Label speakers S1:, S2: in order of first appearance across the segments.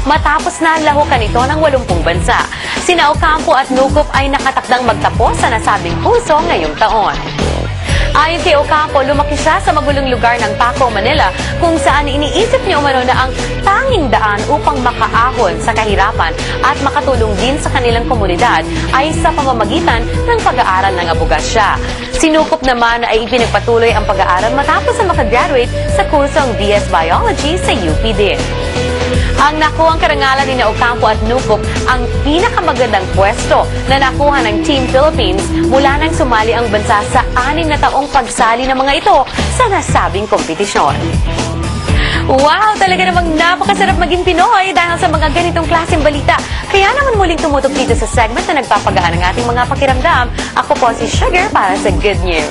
S1: matapos na lahukan ito ng 80 bansa. Sina Ocampo at Nucop ay nakatakdang magtapos sa nasabing kurso ngayong taon. Ayon kay Ocampo, lumaki siya sa magulong lugar ng Paco, Manila, kung saan iniisip niya umano na ang tanging daan upang makaahon sa kahirapan at makatulong din sa kanilang komunidad ay sa pamamagitan ng pag-aaral ng abogasya. Si Nucop naman ay ipinagpatuloy ang pag-aaral matapos na makagraduate sa kursong BS Biology sa UP din. Ang nakuhang karangalan ni Ocampo at Nucop ang pinakamagandang pwesto na nakuha ng Team Philippines mula nang sumali ang bansa sa 6 na taong pagsali ng mga ito sa nasabing kompetisyon. Wow! Talaga namang napakasarap maging Pinoy dahil sa mga ganitong klaseng balita. Kaya naman muling tumutok dito sa segment na nagpapagaan ng ating mga pakiramdam. Ako po si Sugar para sa Good News.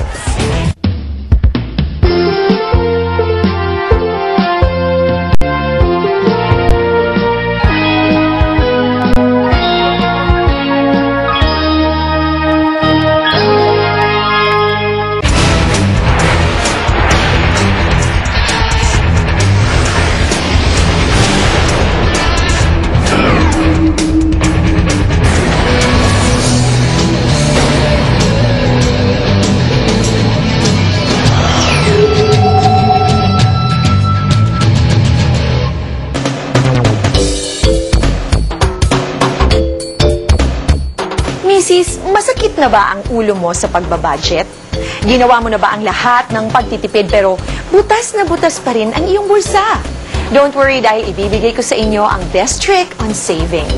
S2: Mrs., masakit na ba ang ulo mo sa pagbabudget? Ginawa mo na ba ang lahat ng pagtitipid pero butas na butas pa rin ang iyong bulsa? Don't worry dahil ibibigay ko sa inyo ang best trick on saving.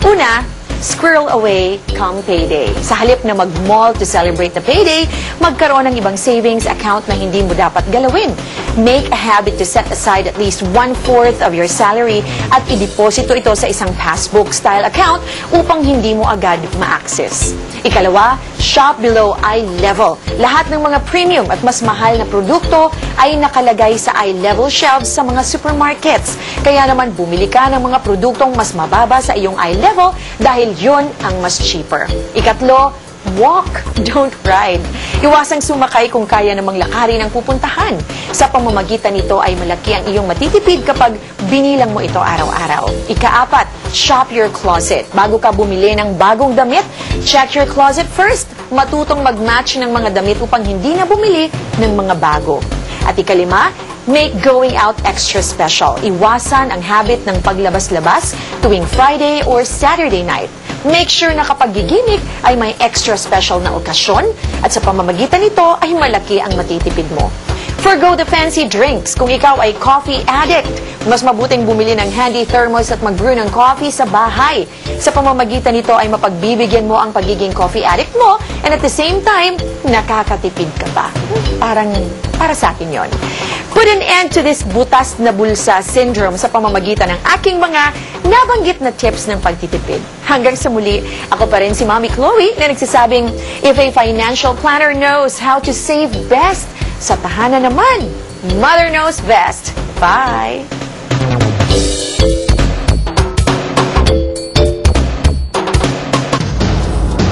S2: Una, squirrel away come payday. Sa halip na mag-mall to celebrate the payday, magkaroon ng ibang savings account na hindi mo dapat galawin. Make a habit to set aside at least 1/4 of your salary at ideposito ito sa isang passbook-style account upang hindi mo agad ma-access. Ikalawa, shop below eye level. Lahat ng mga premium at mas mahal na produkto ay nakalagay sa eye level shelves sa mga supermarkets. Kaya naman bumili ka ng mga produktong mas mababa sa iyong eye level dahil yun ang mas cheaper. Ikatlo, walk, don't ride. Iwasang sumakay kung kaya namang lakarin ang pupuntahan. Sa pamamagitan nito ay malaki ang iyong matitipid kapag binilang mo ito araw-araw. Ikaapat, shop your closet. Bago ka bumili ng bagong damit, check your closet first. Matutong mag-match ng mga damit upang hindi na bumili ng mga bago. At ikalima, make going out extra special. Iwasan ang habit ng paglabas-labas tuwing Friday or Saturday night. Make sure na kapag gigimik ay may extra special na okasyon at sa pamamagitan nito ay malaki ang matitipid mo. Forgo the fancy drinks. Kung ikaw ay coffee addict, mas mabuting bumili ng handy thermos at mag-brew ng coffee sa bahay. Sa pamamagitan nito ay mapagbibigyan mo ang pagiging coffee addict mo and at the same time, nakakatipid ka pa. Parang para sa akin yon. Put an end to this butas na bulsa syndrome sa pamamagitan ng aking mga nabanggit na tips ng pagtitipid. Hanggang sa muli, ako pa rin si Mami Chloe na nagsasabing, if a financial planner knows how to save best, sa tahanan naman, Mother knows best. Bye!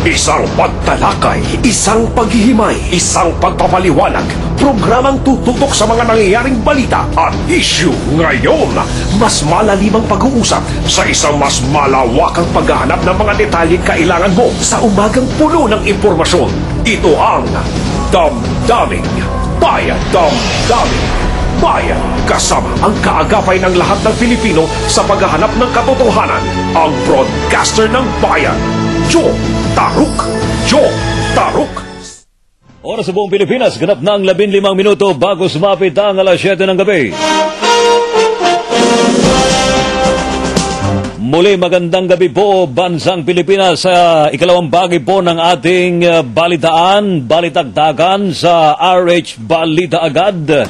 S3: Isang pagtalakay, isang paghihimay, isang pagpapaliwanag. Programang tututok sa mga nangyayaring balita at issue. Ngayon, mas malalimang pag-uusap sa isang mas malawakang paghahanap ng mga detalyeng kailangan mo sa umagang puno ng impormasyon. Ito ang Damdaming Bayan. Damdaming Bayan. Kasama ang kaagapay ng lahat ng Pilipino sa paghahanap ng katotohanan. Ang broadcaster ng bayan, Joe Taruk. Joe Taruk.
S4: Oras sa buong Pilipinas, ganap na ang 15 minuto bago sumapit ang alas 7 ng gabi. Muli magandang gabi po, Bansang Pilipinas, sa ikalawang bahagi po ng ating balitaan, balitagtagan sa RH Balita Agad.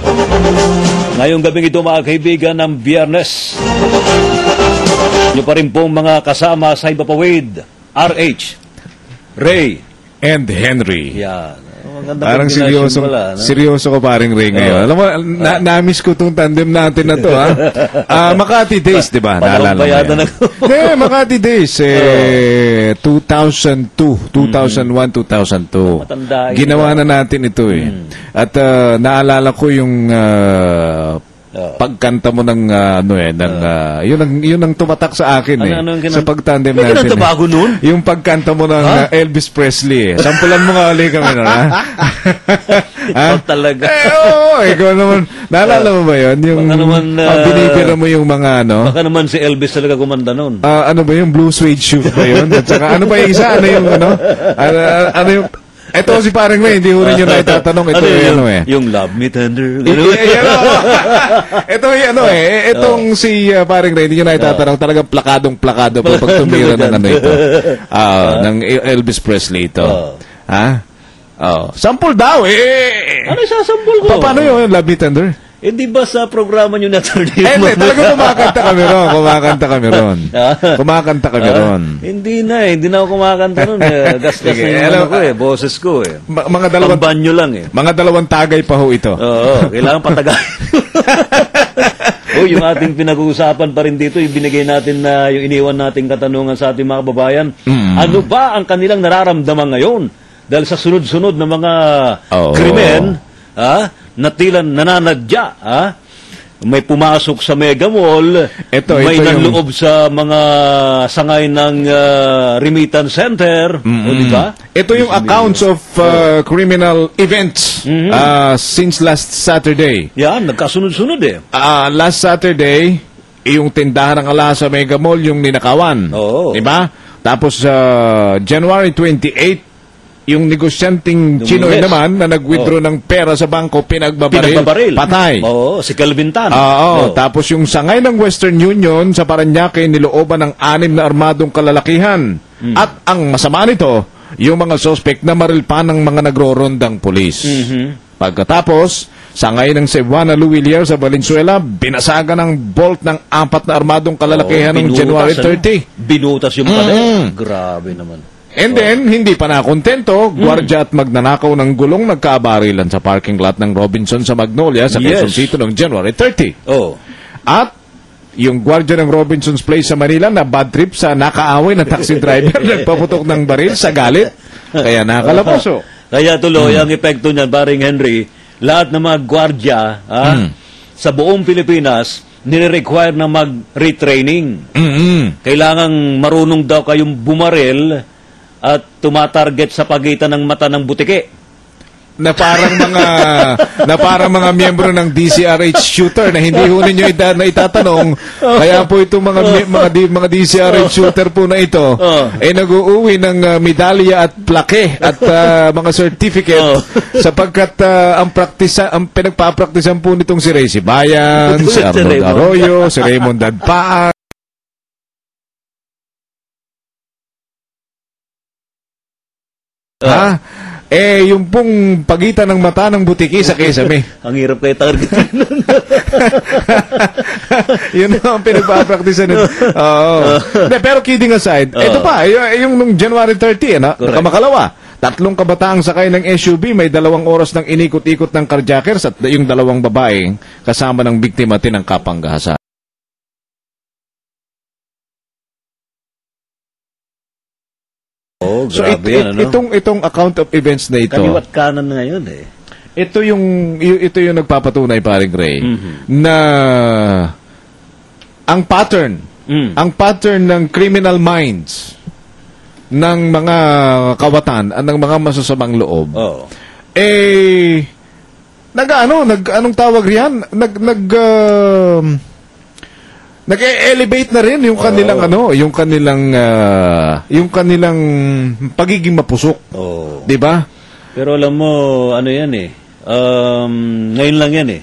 S4: Ngayong gabing ito mga kaibigan ng Biyernes. Nyo pa rin pong mga kasama sa Ibapawid, RH, Ray,
S5: and Henry.
S4: Yan.
S5: Parang seryoso ko paring Ray ngayon. Alam mo, na-miss ko itong tandem natin na to, ha? Makati Days, di ba? Naalala mo yan. Makati Days, 2002, 2001, 2002. Ginawa na natin ito, eh. At naalala ko yung pagkanta mo ng yun ang tumatak sa akin sa pagtandem
S4: may
S5: natin.
S4: Bago nun?
S5: Yung pagkanta mo ng Elvis Presley. Sampulan mo nga ulit kami nun, ha?
S4: Ikaw talaga.
S5: Ikaw naman. Naalala mo ba yun? Yung binibira mo yung mga
S4: Baka naman si Elvis talaga kumanda nun.
S5: Ano ba yung blue suede shoe ba yun? At saka ano ba yung isa? Ano yung ano yung ito si parang Ray, hindi ho rin yun na itatanong. Ito
S4: yung Love Me Tender.
S5: Ito itong si parang Ray, hindi nyo na itatanong. Talagang plakadong-plakado po pag tumira ng ito. Ng Elvis Presley ito. Ha? Sample daw
S4: Ano sasampol ko?
S5: Paano yun, Love Me Tender?
S4: Di ba sa programa nyo na
S5: talaga kumakanta kami ron.
S4: Hindi na ako kumakanta nun. Gasgas na yung ko boses ko
S5: Mga dalawang
S4: banyo lang
S5: Mga dalawang tagay pa ho ito.
S4: Oo, kailangan patagay. Yung ating pinag-uusapan pa rin dito, yung binigay natin na yung iniwan nating katanungan sa ating mga kababayan. Ano ba ang kanilang nararamdaman ngayon? Dahil sa sunod-sunod na mga krimen, na tila nananadya, may pumasok sa Mega Mall, may nanloob sa mga sangay ng remittance center, diba?
S5: Ito yung accounts of criminal events since last Saturday.
S4: Yan, nagkasunod-sunod
S5: last Saturday, yung tindahan ng alahas sa Mega Mall, yung ninakawan. Diba? Tapos January 28, yung negosyanteng Chinoy naman na nag-withdraw ng pera sa bangko, pinagbabaril. Patay.
S4: Si Calvin Tan.
S5: Tapos yung sangay ng Western Union sa Parañaque, nilooban ng 6 na armadong kalalakihan. At ang masama nito, yung mga suspect na marilpan ng mga nagro-rondang pulis. Pagkatapos, sangay ng Cebuana Luwilier sa Valenzuela, binasagan ng bolt ng 4 na armadong kalalakihan ng January 30.
S4: Binutas yung pader. Grabe naman.
S5: And then, hindi pa nakontento, gwardiya at magnanakaw ng gulong nagkabarilan sa parking lot ng Robinson sa Magnolia sa Quezon City noong January 30. At yung gwardiya ng Robinson's Place sa Manila na bad trip sa nakaaway na taxi driver nagpaputok ng baril sa galit. Kaya nakalaposo.
S4: Kaya tuloy ang epekto niyan, paring Henry, lahat ng mga gwardiya sa buong Pilipinas nire-require na mag-retraining. Kailangang marunong daw kayong bumaril at tumatarget sa pagitan ng mata ng butike.
S5: Na parang mga miyembro ng DCRH shooter na hindi ho ninyo itatanong. Kaya po itong mga DCRH shooter po na ito ay nag-uuwi ng medalya at plaque at mga certificate sapagkat ang pinagpapraktisan po nitong si Ray Sibayan, si Arnold Arroyo, si Raymond Dadpaan. Yung pong pagitan ng mata ng butiki sa Kesame.
S4: Ang hirap kayo target.
S5: Yun ang pinagpapraktisan nito. Pero kidding aside, ito pa, yung nung January 30, nakamakalawa. 3 kabataang sakay ng SUV, may 2 oras ng inikot-ikot ng carjackers at yung 2 babaeng kasama ng biktima tinangkap ang gahasan. So itong account of events na ito.
S4: Kaliwat kanan na ngayon
S5: Ito yung nagpapatunay, paring Ray, na ang pattern ng criminal minds ng mga kawatan at ng mga masasamang loob. Anong tawag riyan? Nag-elevate na rin yung kanilang yung kanilang pagiging mapusok. 'Di ba?
S4: Pero alam mo, ano yan ngayon lang yan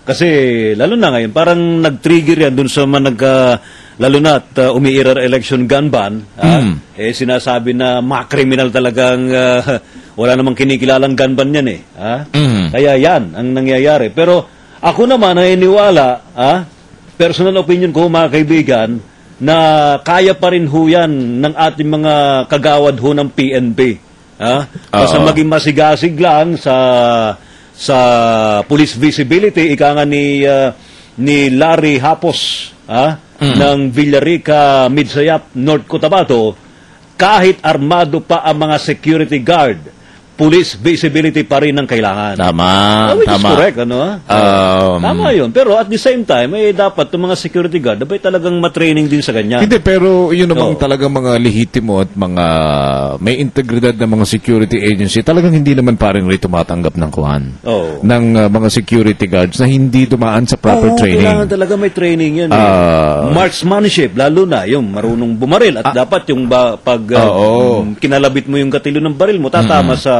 S4: kasi lalo na ngayon, parang nag-trigger yan dun sa lalo na at umiiral election gun ban, sinasabi na mga kriminal talagang wala namang kinikilalang gun ban yan Kaya yan ang nangyayari. Pero ako naman naniniwala, personal opinion ko, mga kaibigan, na kaya pa rin ho yan ng ating mga kagawad ho ng PNP. Basta maging masigasig lang sa police visibility, ika nga ni Larry Hapos ng Villarica, Midsayap, North Cotabato, kahit armado pa ang mga security guard, police visibility pa rin ang kailangan.
S5: Tama.
S4: Which is
S5: Tama.
S4: correct, ano? Tama yun. Pero at the same time, dapat yung mga security guard, dapat talagang matraining din sa ganyan.
S5: Hindi, pero yun namang
S4: Oo.
S5: talagang mga lehitimo at mga may integridad na mga security agency, talagang hindi naman parang rin tumatanggap ng kuhan.
S4: Oo.
S5: Ng mga security guards na hindi dumaan sa proper
S4: Kailangan
S5: training.
S4: talaga may training yan. Marksmanship, lalo na yung marunong bumaril. At dapat yung pag
S5: Oo.
S4: kinalabit mo yung gatilyo ng baril mo, tatama sa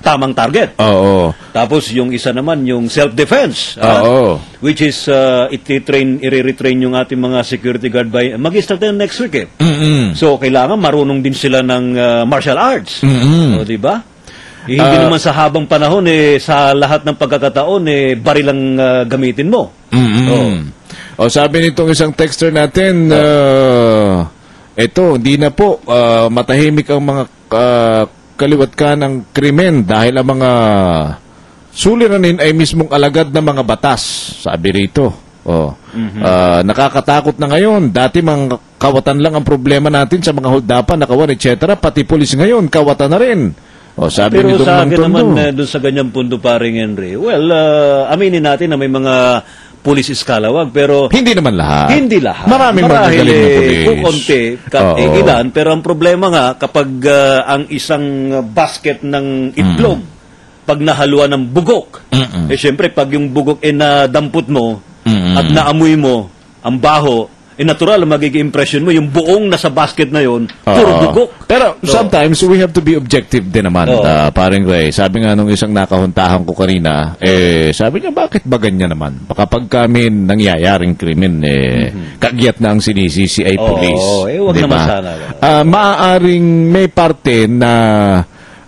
S4: tamang target.
S5: Oo.
S4: Tapos yung isa naman, yung self-defense.
S5: Oo.
S4: Which is, i-retrain yung ating mga security guard by, mag-start na next week eh. So, kailangan marunong din sila ng martial arts. O, di ba? Hindi naman sa habang panahon, sa lahat ng pagkakataon, baril ang gamitin mo.
S5: O sabi nitong isang texter natin, eto, hindi na po matahimik ang mga kaliwat ka ng krimen dahil ang mga suliranin ay mismong alagad ng mga batas, sabi rito. Nakakatakot na ngayon. Dati mga kawatan lang ang problema natin sa mga holdapan, nakawan, etc. Pati pulis ngayon, kawatan na rin. O, sabi
S4: Pero
S5: nitong
S4: sa akin
S5: Tondo.
S4: naman, doon sa ganyang punto, paring Henry, well, aminin natin na may mga pulis iskalawag, pero
S5: Hindi naman lahat.
S4: hindi lahat.
S5: Maraming
S4: Marahil,
S5: magagaling na pulis.
S4: kukunti,
S5: Oo.
S4: ilan, pero ang problema nga, kapag ang isang basket ng itlog, pag nahaluan ng bugok, syempre, pag yung bugok nadampot mo, at naamoy mo, ang baho, natural, magiging impression mo, yung buong nasa basket na yon, puro
S5: Oo.
S4: bugok.
S5: Pero sometimes we have to be objective din naman,
S4: Oo.
S5: paring Ray. Sabi nga nung isang nakahuntahan ko kanina, sabi niya, bakit ba ganyan naman? Baka pag kami nangyayaring krimen, kagyat na ang sinisisi ay police.
S4: Wag
S5: Di
S4: naman
S5: ba?
S4: sana.
S5: Maaaring may parte na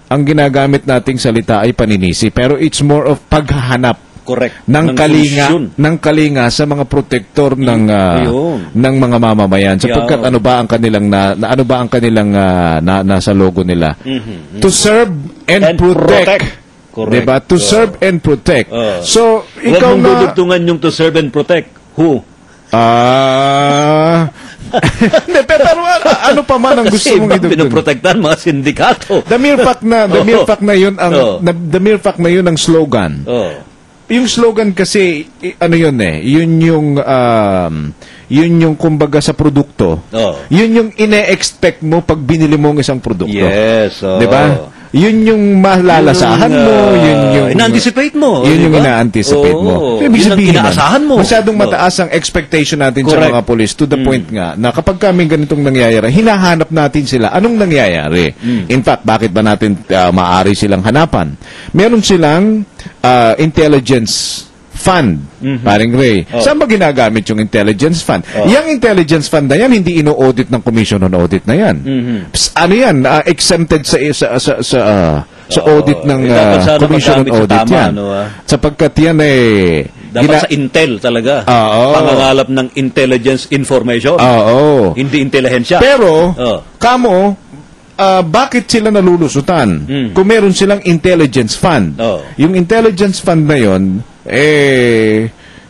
S5: ang ginagamit nating salita ay paninisi, pero it's more of paghahanap
S4: Correct.
S5: ng kalinga
S4: solusyon.
S5: ng kalinga sa mga protektor ng
S4: Ayun.
S5: ng mga mamamayan sapagkat ano ba ang kanilang ano ba ang kanilang nasa logo nila, to serve and protect.
S4: Correct.
S5: Diba? To serve and protect. So
S4: Huwag
S5: ikaw
S4: mong
S5: na
S4: dudugtungan yung to serve and protect. Who?
S5: Hindi, pero ano pa man ang gusto
S4: Kasi
S5: mong
S4: iba
S5: idugtong?
S4: pinoprotektahan mga sindikato.
S5: The mere fact na yun ang slogan. Yung slogan kasi, yun yung kumbaga sa produkto. Yun yung ine-expect mo pag binili mo ang isang produkto.
S4: Yes.
S5: Di ba? Yun yung malalasahan mo, yun yung
S4: ina-anticipate mo.
S5: Yun yung
S4: di ba?
S5: ina-anticipate mo.
S4: Yun ang inaasahan mo.
S5: Masyadong mataas ang expectation natin sa
S4: Correct.
S5: mga polis to the point nga na kapag kami ganitong nangyayari, hinahanap natin sila. Anong nangyayari? In fact, bakit ba natin maaari silang hanapan? Meron silang intelligence fund, paring Ray. Saan ba ginagamit yung intelligence fund? Yung intelligence fund na yan, hindi ino-audit ng Commission on Audit na yan. Ano yan? Exempted sa audit ng
S4: dapat sana
S5: Commission on
S4: magamit sa
S5: Audit
S4: tama,
S5: yan.
S4: Sapagkat
S5: yan
S4: dapat sa intel talaga. Pangangalap ng intelligence information. Hindi intelihensya.
S5: Pero, kamo, bakit sila nalulusutan? Kung meron silang intelligence fund. Yung intelligence fund na yon,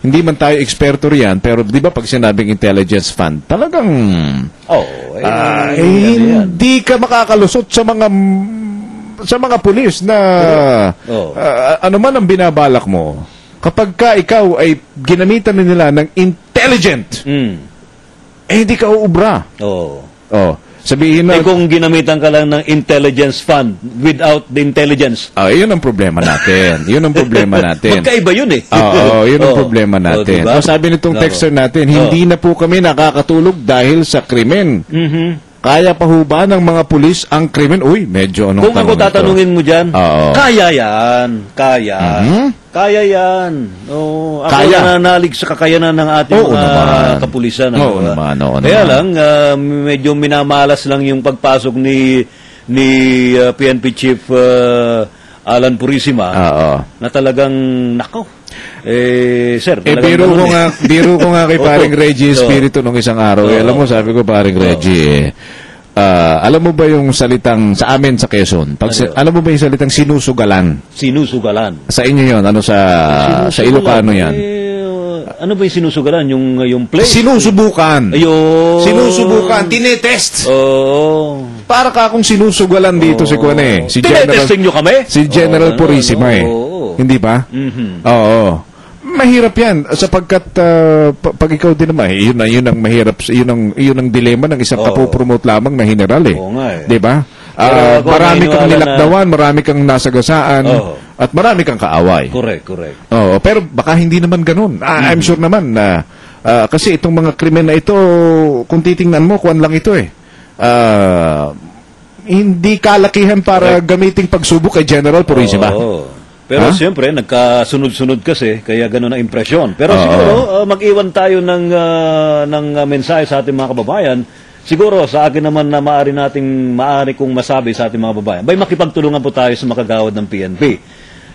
S5: hindi man tayo eksperto riyan, pero di ba pag sinabing intelligence fund, talagang hindi ka makakalusot sa mga pulis na ano man ang binabalak mo. Kapag ka ikaw ay ginamitan nila ng intelligent, hindi ka uubra. Sabihin na...
S4: kung ginamitan ka lang ng intelligence fund without the intelligence.
S5: Yun ang problema natin. Yun ang problema natin.
S4: Magkaiba yun eh.
S5: Yun ang problema natin.
S4: Diba?
S5: Sabi nitong texter natin, hindi na po kami nakakatulog dahil sa krimen. Kaya pa ho ba ng mga pulis ang krimen? Uy, medyo anong
S4: Kung ako tatanungin mo dyan, kaya yan. Kaya. Kaya yan. Ako nananalig sa kakayanan ng ating mga kapulisan. Kaya lang, medyo minamalas lang yung pagpasok ni PNP Chief Alan Purisima na talagang, nako, sir,
S5: biro ko nga kay paring Reggie Espiritu nung isang araw. Alam mo, sabi ko paring Reggie, alam mo ba yung salitang sa amin sa Quezon? Alam mo ba yung salitang sinusugalan?
S4: Sinusugalan.
S5: Sa inyo yun? Ano sa Ilocano yan?
S4: ano ba yung sinusugaran? Yung place?
S5: Sinusubukan.
S4: Ayun.
S5: Sinusubukan, tinetest.
S4: Oo.
S5: Para ka akong sinusugalan dito si Kuan eh. Si
S4: Tinetesting nyo kami?
S5: Si General Purisima eh.
S4: Oo.
S5: Hindi ba? Oo. Mahirap 'yan sapagkat pag ikaw din naman, yun ang mahirap, yun ang dilema ng isang kapopromote lamang na general eh.
S4: Oo nga eh.
S5: 'Di ba?
S4: Pero kung
S5: Marami kang
S4: naniniwala
S5: nilakdawan, marami kang nasagasaan, at marami kang kaaway.
S4: Correct.
S5: Oo, pero baka hindi naman ganun. I'm sure naman na kasi itong mga krimen na ito, kung titingnan mo, kuwan lang ito eh. Hindi kalakihan para gamiting pagsubok kay General Purisima.
S4: Oo. Pero siyempre, nagkasunod-sunod kasi, kaya ganun ang impresyon. Pero siguro, mag-iwan tayo ng mensahe sa ating mga kababayan. Siguro, sa akin naman na maaari kong masabi sa ating mga kababayan, may makipagtulungan po tayo sa makagawad ng PNP.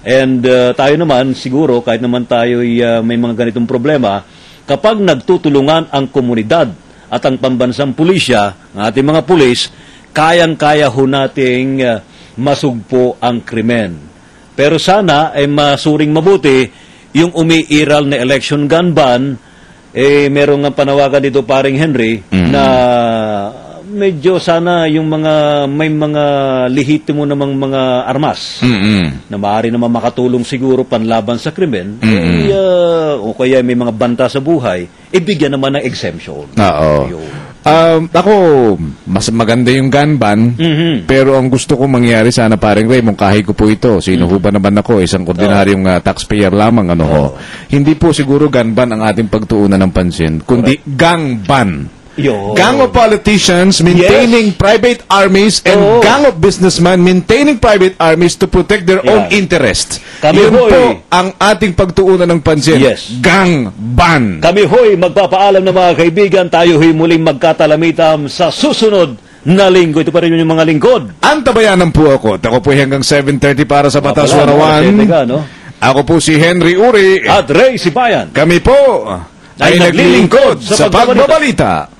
S4: And tayo naman, siguro, kahit naman tayo may mga ganitong problema, kapag nagtutulungan ang komunidad at ang pambansang pulisya, ang ating mga pulis, kayang-kaya ho nating masugpo ang krimen. Pero sana ay masuring mabuti yung umiiral na election gun ban. Merong nga panawagan dito paring Henry na medyo sana yung may mga lehitimo namang mga armas na maaari naman makatulong siguro panlaban sa krimen o kaya may mga banta sa buhay, ibigyan naman ng exemption.
S5: Oo. Ako, mas maganda yung gun ban, pero ang gusto kong mangyari sana paring Raymond, kahit ko po ito, sino ho ba naman ako, isang ordinaryong taxpayer lamang, hindi po siguro gun ban ang ating pagtuunan ng pansin, kundi gang ban. Gang of politicians maintaining private armies and gang of businessmen maintaining private armies to protect their own interests. Yun po ang ating pagtuunan ng pansin. Gang ban.
S4: Kami ho'y magpapaalam na mga kaibigan, tayo ho'y muling magkatalamitam sa susunod na linggo. Ito pa rin yung mga lingkod.
S5: Antabayanan po ako. At ako po hanggang 7:30 para sa Batas 101. Ako po si Henry Uri.
S4: At Ray Sibayan.
S5: Kami po ay naglilingkod sa pagbabalita.